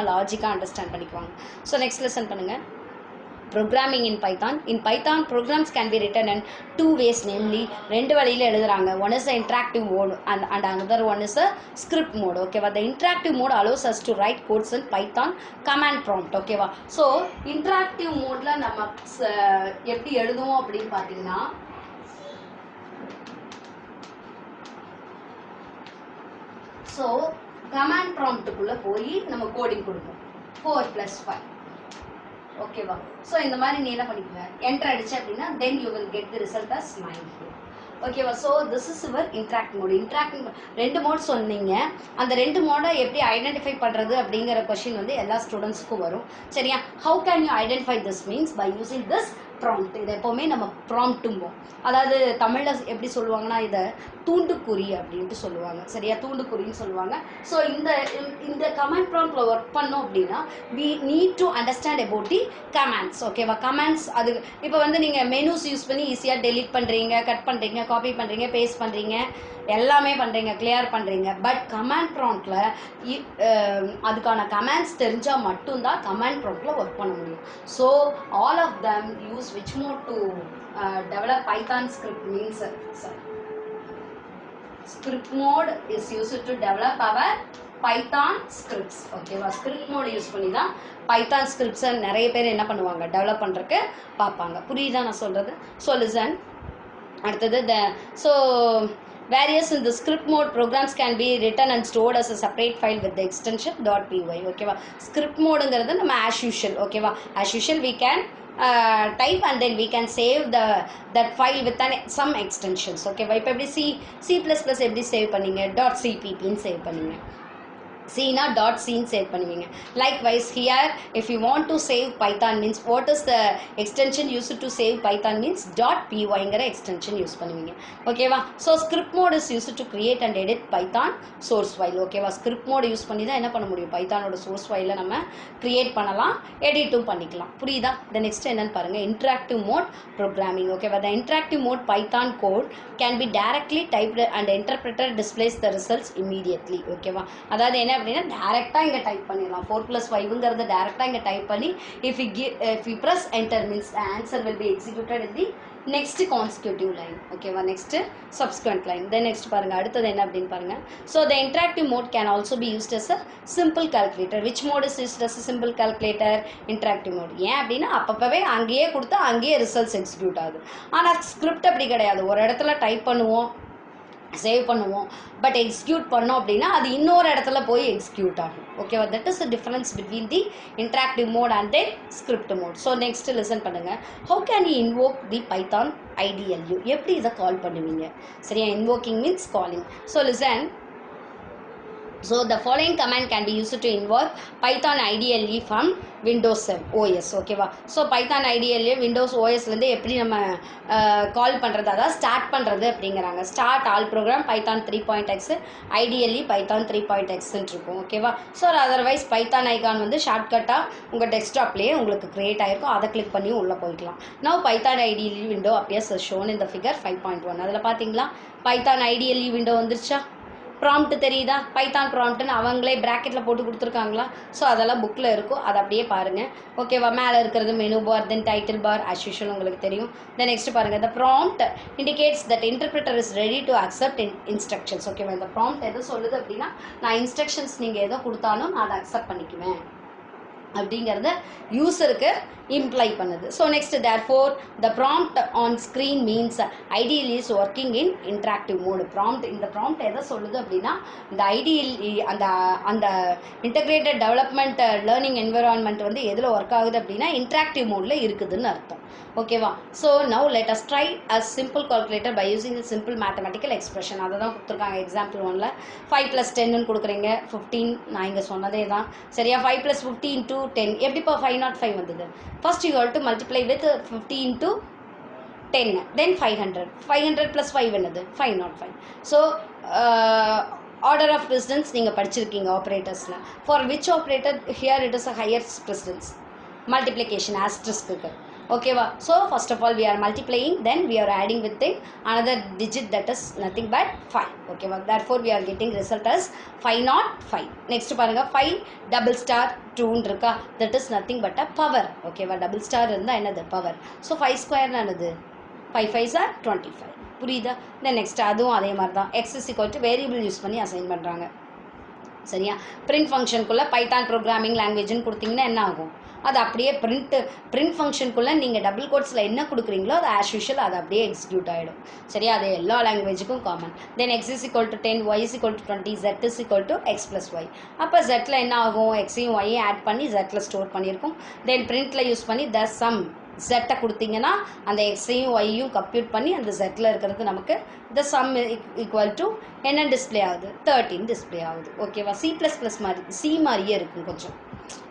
நம்ம லாஜிக்காக அண்டர்ஸ்டாண்ட் பண்ணிக்குவாங்க. So next lesson பண்ணுங்கள். Programming in Python. In Python, programs can be written in two ways, namely ரெண்டு வழியில் எழுதுறாங்க. One is the interactive mode and another one is a script mode. Okay, but the interactive mode allows us to write codes in Python command prompt. Okay, so interactive modeல நம்ம எப்படி எழுதுவோம் அப்படின்னு பார்த்தீங்கன்னா, so command prompt குள்ள போய் நம்ம coding கொடுப்போம் 4 + 5. ஓகேவா? ஸோ இந்த மாதிரி நீ என்ன பண்ணிக்கங்க, என்டர் அடிச்சு அப்படின்னா then you will get the result as 9. ஓகேவா? So this is your interact mode. Interacting 2 mode சொன்னீங்க. அந்த 2 மோடை எப்படி ஐடென்டிஃபை பண்ணுறது அப்படிங்கிற கொஸ்டின் வந்து எல்லா ஸ்டூடெண்ட்ஸுக்கும் வரும். சரியா? How can you identify this means by using this prompt. இதை எப்போவுமே நம்ம ப்ராம்ப்ட்டும்போம். அதாவது தமிழில் எப்படி சொல்லுவாங்கன்னா, இதை தூண்டுக்குறி அப்படின்ட்டு சொல்லுவாங்க. சரியா? தூண்டுக்குறின்னு சொல்லுவாங்க. ஸோ இந்த கமாண்ட் ப்ராம்ப்டில் ஒர்க் பண்ணோம் அப்படின்னா we need to understand about the commands. ஓகேவா? கமாண்ட்ஸ் அது இப்போ வந்து நீங்கள் மெனூஸ் யூஸ் பண்ணி ஈஸியாக டெலீட் பண்ணுறீங்க, கட் பண்ணுறீங்க, காப்பி பண்ணுறீங்க, பேஸ்ட் பண்ணுறீங்க, எல்லாமே பண்ணுறீங்க, கிளியர் பண்ணுறீங்க. பட் கமாண்ட் ப்ராம்ப்டில் அதுக்கான கமாண்ட்ஸ் தெரிஞ்சால் மட்டும்தான் கமாண்ட் ப்ராம்ப்டில் ஒர்க் பண்ண முடியும். So all of them use which mode to develop Python script means script mode is used to develop our Python scripts. ஓகேவா? ஸ்கிரிப்ட் மோட் யூஸ் பண்ணி தான் Python scripts நிறைய பேர் என்ன பண்ணுவாங்க, டெவலப் பண்ணுறதுக்கு பார்ப்பாங்க. புரியுதா நான் சொல்கிறது? So listen. அடுத்தது so various in the script mode programs can be written and stored as a separate file with the extension .py. ஓகேவா? ஸ்கிரிப்ட் மோடுங்கிறது நம்ம as usual. ஓகேவா? as usual we can type and then we can save that file with some extensions. Okay, இப்போ எப்படி C++ எப்படி save பண்ணீங்க, .cpp ன்னு save பண்ணீங்க, C na .c save பண்ணுவீங்க. Likewise here if you want to save Python means what is the extension used to save Python means .py ங்கற extension use பண்ணுவீங்க. ஓகேவா? So script mode is used to create and edit Python source file. ஓகேவா? script mode use பண்ணி தான் என்ன பண்ண முடியும், Pythonோட source file நம்ம create பண்ணலாம், editம் பண்ணிக்கலாம். புரியுதா? the next என்னன்னு பாருங்க, interactive mode programming. ஓகேவா? the interactive mode Python code can be directly typed and interpreter displays the results immediately. ஓகேவா? அதாவது என்ன அப்படின்னா டைரக்டாக இங்கே டைப் பண்ணிடலாம். 4 + 5ங்கிறத டைரக்டாக இங்கே டைப் பண்ணி if you press enter means the answer will be executed in the next consecutive line. ஓகேவா? next subsequent line. then next பாருங்க, அடுத்தது என்ன அப்படின்னு பாருங்க. so the interactive mode can also be used as a simple calculator. which mode is used as a simple calculator? interactive mode. ஏன் அப்படின்னா அப்பப்பவே அங்கேயே கொடுத்தா அங்கேயே ரிசல்ட்ஸ் எக்ஸிக்யூட் ஆகுது. ஆனால் ஸ்கிரிப்ட் அப்படி கிடையாது. ஒரு இடத்துல டைப் பண்ணுவோம், சேவ் பண்ணுவோம், பட் எக்ஸிக்யூட் பண்ணோம் அப்படின்னா அது இன்னொரு இடத்துல போய் எக்ஸிக்யூட் ஆகும். ஓகேவா? That is the difference between the interactive mode and then script mode. So next listen பண்ணுங்க. How can you invoke the Python IDLU? எப்படி இதை கால் பண்ணுவீங்க? சரியா? Invoking means calling. So listen. So the following command can be used to invoke Python IDLE from Windows OS. ஓகேவா? So Python IDLE Windows OSலேருந்து எப்படி நம்ம call பண்ணுறது, அதாவது ஸ்டார்ட் பண்ணுறது அப்படிங்கிறாங்க. Start all program Python 3.x IDLE Python 3.xன்னு இருக்கும். ஓகேவா? ஸோ அதர்வைஸ் Python ஐகான் வந்து ஷார்ட்கட்டாக உங்கள் டெஸ்க்டாப்லேயே உங்களுக்கு க்ரியேட் ஆகிருக்கும், அதை கிளிக் பண்ணி உள்ளே போய்க்கலாம். Now Python IDLE window appears as shown in the figure 5.1. அதில் பார்த்தீங்களா Python IDLE window வந்துருச்சா? ப்ராம்ப்ட் தெரியுதா? பைத்தான் ப்ராம்ப்ட்னு அவங்களே ப்ராக்கெட்டில் போட்டு கொடுத்துருக்காங்களா? ஸோ அதெல்லாம் புக்கில் இருக்கும், அதை அப்படியே பாருங்கள். ஓகேவா? மேலே இருக்கிறது மெனு பார், தென் டைட்டில் பார், as usual உங்களுக்கு தெரியும். தென் நெக்ஸ்ட் பாருங்கள், the prompt indicates that interpreter is ready to accept instructions. ஓகேவா? இந்த ப்ராம்ப்ட் எது சொல்லுது அப்படின்னா, நான் இன்ஸ்ட்ரக்ஷன்ஸ் நீங்கள் எதோ கொடுத்தாலும் நான் அதை அக்செப்ட் பண்ணிக்குவேன் அப்படிங்கிறத யூசருக்கு இம்ப்ளை பண்ணுது. So next therefore the prompt on screen means ideal is working in interactive mode. இந்த ப்ராம்ப்ட் எதை சொல்லுது அப்படின்னா, இந்த ஐடியல் அந்த இன்டகிரேட்டட் டெவலப்மெண்ட் லேர்னிங் என்விரான்மெண்ட் வந்து எதில் ஒர்க் ஆகுது அப்படின்னா இன்ட்ராக்டிவ் மோடில் இருக்குதுன்னு அர்த்தம். ஓகேவா? So now let us try a simple calculator by using a simple mathematical expression. அதை தான் கொடுத்துருக்காங்க. எக்ஸாம்பிள் 1ல் 5 + 10ன்னு கொடுக்குறீங்க, 15. நான் இங்கே சொன்னதே தான். சரியா? 5 + 50 × 10 எப்படிப்பா 505 வந்தது? First you have to multiply with 50 × 10, தென் 500. 500 + 5 என்னது? 505. ஸோ ஆர்டர் ஆஃப் ப்ரெசிடென்ஸ் நீங்கள் படிச்சிருக்கீங்க ஆப்ரேட்டர்ஸில். For which operator here it is a higher precedence? Multiplication asterisk. ஓகேவா. So first of all we are multiplying, then we are adding with another digit, that is nothing but 5. ஓகேவா. therefore we are getting result as 505. Next பாருங்க 5 double star 2 இருக்கா, that is nothing but a power. ஓகேவா. Double star இருந்தால் என்னது power. So 5 square என்னது 5 5s are 25. புரியுதா. Then next அதுவும் அதே மாதிரி தான் x is equal to variable use பண்ணி அசைன் பண்ணுறாங்க. சரியா. பிரிண்ட் ஃபங்க்ஷனுக்குள்ளே பைத்தான் ப்ரோக்ராமிங் லாங்குவேஜ்னு கொடுத்தீங்கன்னா என்ன ஆகும், அது அப்படியே பிரிண்ட் ஃபங்க்ஷனுக்குள்ளே நீங்கள் டபுள் கோட்ஸில் என்ன கொடுக்குறீங்களோ அது ஆஸ் யூஷுவல் அது அப்படியே எக்ஸிக்யூட் ஆகிடும். சரியா. அது எல்லா லாங்குவேஜுக்கும் common. Then x is equal to 10, y is equal to 20, z is equal to x plus y. அப்போ zல என்ன ஆகும், எக்ஸையும் ஒய்யும் ஆட் பண்ணி zல ஸ்டோர் பண்ணியிருக்கும். தென் பிரிண்டில் யூஸ் பண்ணி த சம் z கொடுத்தீங்கன்னா அந்த எக்ஸையும் ஒய்யும் கம்ப்யூட் பண்ணி அந்த zல இருக்கிறது நமக்கு த சம் ஈக்குவல் டு என்ன டிஸ்பிளே ஆகுது 13 டிஸ்பிளே ஆகுது. ஓகேவா. C++ மாதிரி சி மாதிரியே இருக்கும் கொஞ்சம்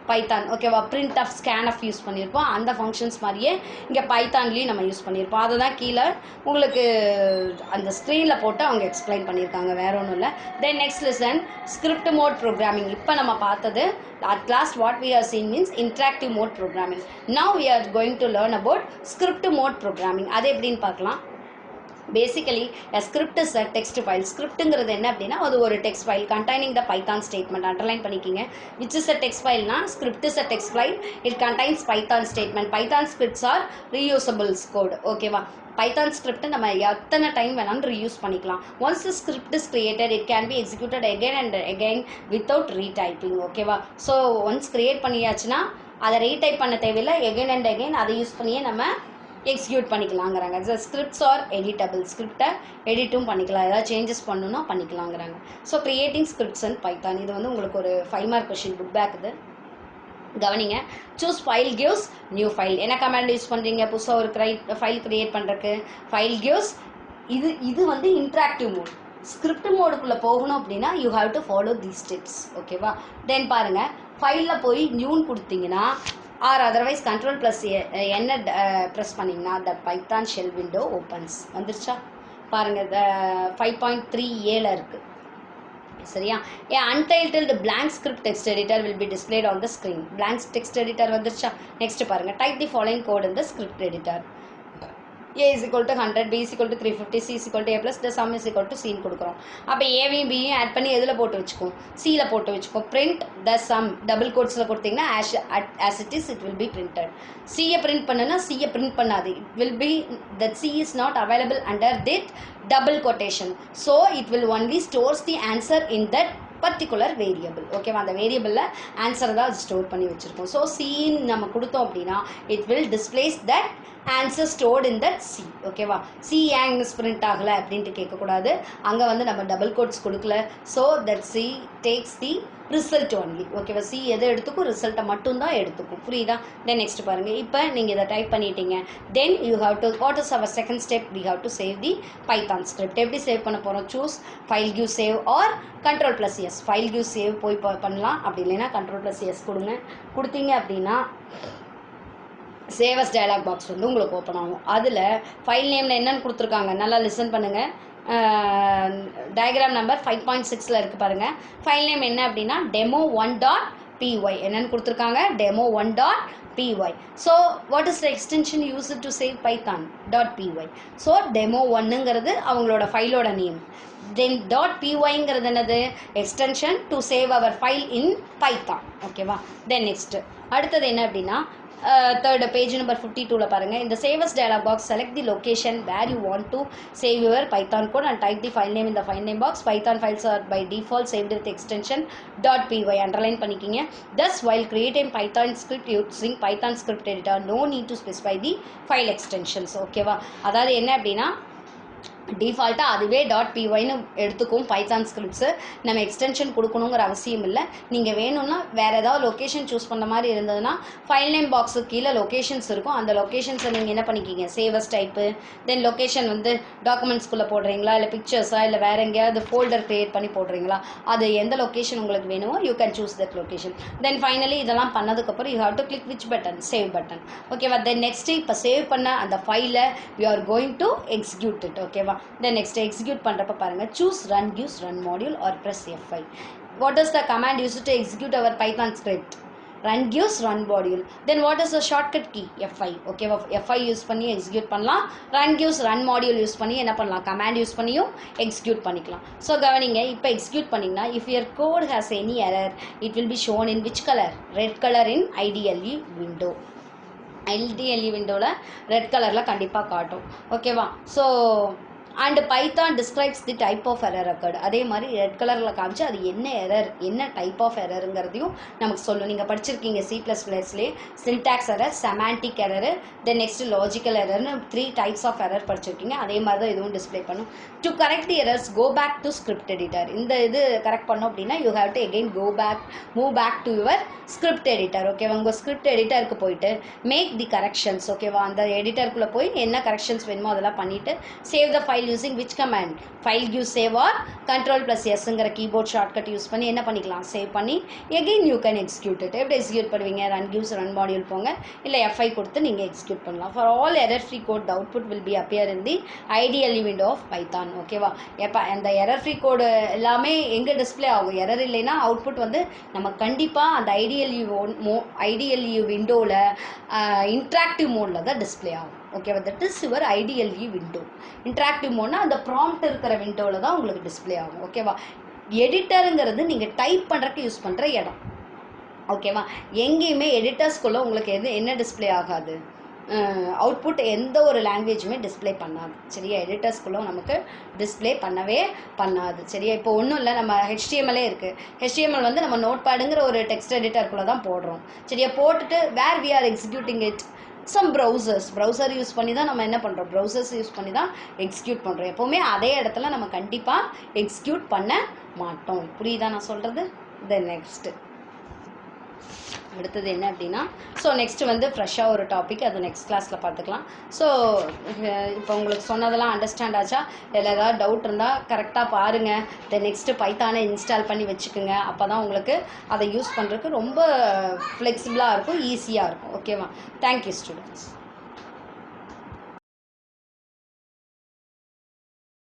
பைத்தான். ஓகேவா. Print of scan of use பண்ணியிருப்போம், அந்த ஃபங்க்ஷன்ஸ் மாதிரியே இங்கே பைத்தான்லேயும் நம்ம யூஸ் பண்ணியிருப்போம். அதை தான் கீழே உங்களுக்கு அந்த ஸ்க்ரீனில் போட்டு அவங்க எக்ஸ்பிளைன் பண்ணியிருக்காங்க, வேற ஒன்றும் இல்லை. Then next lesson script mode programming. இப்போ நம்ம பார்த்தது at last what we are seeing means interactive mode programming. Now we are going to learn about script mode programming. அது எப்படின்னு பார்க்கலாம். Basically a script is a text file. ஸ்கிரிப்ட்டுங்கிறது என்ன அப்படின்னா அது ஒரு text file containing the python statement. Underline பண்ணிக்கிங்க. which is a text file னா script is a text file, it contains python statement. python scripts are reusable code. ஓகேவா. Python script நம்ம எத்தனை time வேணாலும் ரீயூஸ் பண்ணிக்கலாம். Once the script is created it can be executed again and again without retyping. ஓகேவா. So once create பண்ணியாச்சுன்னா அதை retype பண்ண தேவையில்லை, எகைன் அண்ட் அகைன் அதை யூஸ் பண்ணியே நம்ம எக்ஸிக்யூட் பண்ணிக்கலாங்கிறாங்க. Scripts are editable. ஸ்கிரிப்டை எடிட்டும் பண்ணிக்கலாம், ஏதாவது சேஞ்சஸ் பண்ணணும்னா பண்ணிக்கலாங்கிறாங்க. So creating scripts and Python இது வந்து உங்களுக்கு ஒரு 5 மார்க் கொஷின் புக் பேக். இது கவனிங்க. Choose file gives new file. என்ன கமாண்ட் யூஸ் பண்ணுறீங்க புதுசாக ஒரு ஃபைல் கிரியேட் பண்ணுறதுக்கு? File gives. இது வந்து இன்ட்ராக்டிவ் மோட். ஸ்கிரிப்ட் மோடுக்குள்ளே போகணும் அப்படின்னா you have to follow these steps. ஓகேவா. தென் பாருங்கள் ஃபைலில் போய் நியூன்னு கொடுத்தீங்கன்னா ஆர் அதர்வைஸ் கண்ட்ரோல் ப்ளஸ் என்ன ப்ரெஸ் பண்ணிங்கன்னா the Python shell window opens. வந்துருச்சா பாருங்கள். 5.3a இருக்குது. சரியா. untitled blank script text editor will be displayed on the screen. blank text editor வந்துருச்சா. நெக்ஸ்ட் பாருங்க. type the following code in the script editor. a is equal to 100, b is equal to 350, c is equal to a plus the sum is equal to c ன்னு கொடுக்குறோம். அப்போ ஏவையும் பியும் add பண்ணி எதில் போட்டு வச்சுக்கோம், சியில் போட்டு வச்சுக்கோம். print the sum டபுள் கோட்ஸில் கொடுத்தீங்கன்னா as it is it will be printed. சியை பிரிண்ட் பண்ணுன்னா சியை பிரிண்ட் பண்ணாது. it will be that c is not available under that double quotation, so it will only stores the answer in that particular variable. ஓகேவா. அந்த வேரியபிளில் answer தான் அது store பண்ணி வச்சுருக்கோம். ஸோ சின்னு நம்ம கொடுத்தோம் அப்படின்னா it will displays that answer stored in that C. ஓகேவா. சி ஏன் மிஸ் பிரிண்ட் ஆகலை அப்படின்ட்டு கேட்கக்கூடாது. அங்கே வந்து நம்ம டபுள் கோட்ஸ் கொடுக்கல. So that C takes the result only. ஓகேவா. சி எதை எடுத்துக்கும் ரிசல்ட்டை மட்டும்தான் எடுத்துக்கும். புரியுதா. தென் நெக்ஸ்ட் பாருங்கள். இப்போ நீங்கள் இதை டைப் பண்ணிட்டீங்க. Then you have to what is our second step, we have to save the Python script. எப்படி சேவ் பண்ண போகிறோம்? Choose file give save or control plus S. File give save போய் பண்ணலாம். அப்படி இல்லைன்னா கண்ட்ரோல் ப்ளஸ் எஸ் கொடுங்க. கொடுத்தீங்க அப்படின்னா சேவஸ் டயலாக் பாக்ஸ் வந்து உங்களுக்கு ஓப்பன் ஆகும். அதில் ஃபைல் நேமில் என்னென்னு கொடுத்துருக்காங்க நல்லா லிசன் பண்ணுங்கள். டயக்ராம் நம்பர் 5.6 இருக்குது பாருங்கள். ஃபைல் நேம் என்ன அப்படின்னா demo1.py என்னென்னு கொடுத்துருக்காங்க, demo1.py. So what is the extension use to save python.py. So demo1ங்கிறது அவங்களோட ஃபைலோட நேம். தென் .pyங்கிறது என்னது extension to save our file in Python. ஓகேவா. தென் நெக்ஸ்ட் அடுத்தது என்ன அப்படின்னா third page number 52 பாருங்கள். இந்த save as dialog box select the location where you want to save your python code and type the file name in the file name box. python files are by default saved with extension .py. underline பண்ணிக்கிங்க. thus while creating python script using python script editor no need to specify the file extensions. ஓகேவா. அதாவது என்ன அப்படின்னா டிஃபால்ட்டாக அதுவே .pyன்னு எடுத்துக்கும் Python scripts. நம்ம extension கொடுக்கணுங்கிற அவசியம் இல்லை. நீங்கள் வேணும்னா வேறு ஏதாவது லொக்கேஷன் சூஸ் பண்ண மாதிரி இருந்ததுன்னா ஃபைல் நேம் பாக்ஸுக்கு கீழே லொக்கேஷன்ஸ் இருக்கும். அந்த லொக்கேஷன்ஸை நீங்கள் என்ன பண்ணிக்கிங்க, சேவஸ் டைப்பு. தென் லொக்கேஷன் வந்து டாக்குமெண்ட்ஸ்குள்ளே போடுறீங்களா இல்லை பிக்சர்ஸா இல்லை வேறு எங்கேயாவது ஃபோல்டர் க்ரியேட் பண்ணி போடுறீங்களா, அது எந்த லொக்கேஷன் உங்களுக்கு வேணுமோ you can choose that location. Then finally இதெல்லாம் பண்ணதுக்கப்புறம் you have to click which button, save button. ஓகேவா. தென் நெக்ஸ்ட்டு இப்போ சேவ் பண்ண அந்த ஃபைலை we are going to execute it. ஓகேவா. then next execute பண்றப்ப பாருங்க choose run gives run module or press F5. what is the command used to execute our python script? run gives run module. Then what is the shortcut key? F5. ஓகேவா, F5 use பண்ணி execute பண்ணலாம். run gives run module use பண்ணி என்ன பண்ணலாம், command use பண்ணியும் execute பண்ணிக்கலாம். So கவனிங்க, இப்போ எக்ஸிக்யூட் பண்ணிங்கன்னா if your code has any error it will be shown in which color? red color in IDLE window. IDLE விண்டோவில் ரெட் கலரில் கண்டிப்பாக காட்டும். ஓகேவா. So and Python describes the type of error occurred. அதே மாதிரி ரெட் கலரில் காமிச்சு அது என்ன எரர், என்ன டைப் ஆஃப் எரருங்கிறதையும் நமக்கு சொல்லும். நீங்கள் படிச்சிருக்கீங்க C++லேயே syntax error, semantic error, then next logical எரர்னு 3 டைப்ஸ் ஆஃப் எரர் படிச்சிருக்கீங்க. அதே மாதிரி தான் இதுவும் டிஸ்பிளே பண்ணும். To correct the errors go back to script editor. இந்த இது கரெக்ட் பண்ணோம் அப்படின்னா you have to again move back to your script editor. ஓகேவா, உங்கள் ஸ்கிரிப்ட் எடிட்டருக்கு போயிட்டு மேக் தி கரெக்ஷன்ஸ். ஓகேவா, அந்த எடிட்டருக்குள்ளே போய் என்ன கரெக்ஷன்ஸ் வேணுமோ அதெல்லாம் பண்ணிவிட்டு save the file using which command? file give save or Ctrl+S ங்கிற கீபோர்ட் ஷார்ட்கட் யூஸ் பண்ணி என்ன பண்ணிக்கலாம், சேவ் பண்ணி again you can execute it. எப்படி எக்ஸிக்யூட் பண்ணுவீங்க, run gives run module போங்க, இல்லை F5 கொடுத்து நீங்கள் எக்ஸிக்யூட் பண்ணலாம். for all error free code the output will be appear in the IDLE window of Python. ஓகேவா, எப்போ அந்த எரர் ஃப்ரீ கோடு எல்லாமே எங்கே டிஸ்பிளே ஆகும், எரர் இல்லைன்னா அவுட்புட் வந்து நம்ம கண்டிப்பாக அந்த IDLE விண்டோவில் இன்ட்ராக்டிவ் மோடில் தான் டிஸ்பிளே ஆகும். ஓகேவா, that is your IDLE window. Interactive மோட்னா அந்த ப்ராம்ப்ட் இருக்கிற விண்டோவில் தான் உங்களுக்கு டிஸ்பிளே ஆகும். ஓகேவா, எடிட்டருங்கிறது நீங்கள் டைப் பண்ணுறதுக்கு யூஸ் பண்ணுற இடம். ஓகேவா, எங்கேயுமே எடிட்டர்ஸ்குள்ளே உங்களுக்கு என்ன டிஸ்பிளே ஆகாது, அவுட்புட் எந்த ஒரு லாங்குவேஜுமே டிஸ்பிளே பண்ணாது. சரியா, எடிட்டர்ஸ்குள்ளே நமக்கு டிஸ்பிளே பண்ணவே பண்ணாது. சரியா, இப்போ ஒன்றும் இல்லை, நம்ம HTML இருக்குது. HTML வந்து நம்ம நோட் பேடுங்கிற ஒரு டெக்ஸ்ட் எடிட்டருக்குள்ளே தான் போடுறோம். சரியா, போட்டுட்டு where we are executing it some browser use பண்ணி தான் நம்ம என்ன பண்ணுறோம், ப்ரௌசர்ஸ் யூஸ் பண்ணி தான் எக்ஸிக்யூட் பண்ணுறோம். எப்போவுமே அதே இடத்துல நம்ம கண்டிப்பாக எக்ஸிக்யூட் பண்ண மாட்டோம். புரியுதா நான் சொல்கிறது? தென் நெக்ஸ்ட்டு அடுத்தது என்ன அப்படின்னா, ஸோ நெக்ஸ்ட் வந்து ஃப்ரெஷ்ஷாக ஒரு டாபிக், அது நெக்ஸ்ட் கிளாஸில் பார்த்துக்கலாம். ஸோ இப்போ உங்களுக்கு சொன்னதெல்லாம் அண்டர்ஸ்டாண்ட் ஆச்சா? இல்லை ஏதாவது டவுட் இருந்தால் கரெக்டாக பாருங்கள். தென் நெக்ஸ்ட்டு பைத்தானை இன்ஸ்டால் பண்ணி வச்சுக்கோங்க. அப்போ தான் உங்களுக்கு அதை யூஸ் பண்ணுறதுக்கு ரொம்ப ஃப்ளெக்சிபிளாக இருக்கும், ஈஸியாக இருக்கும். ஓகேவா, தேங்க்யூ ஸ்டூடெண்ட்ஸ்.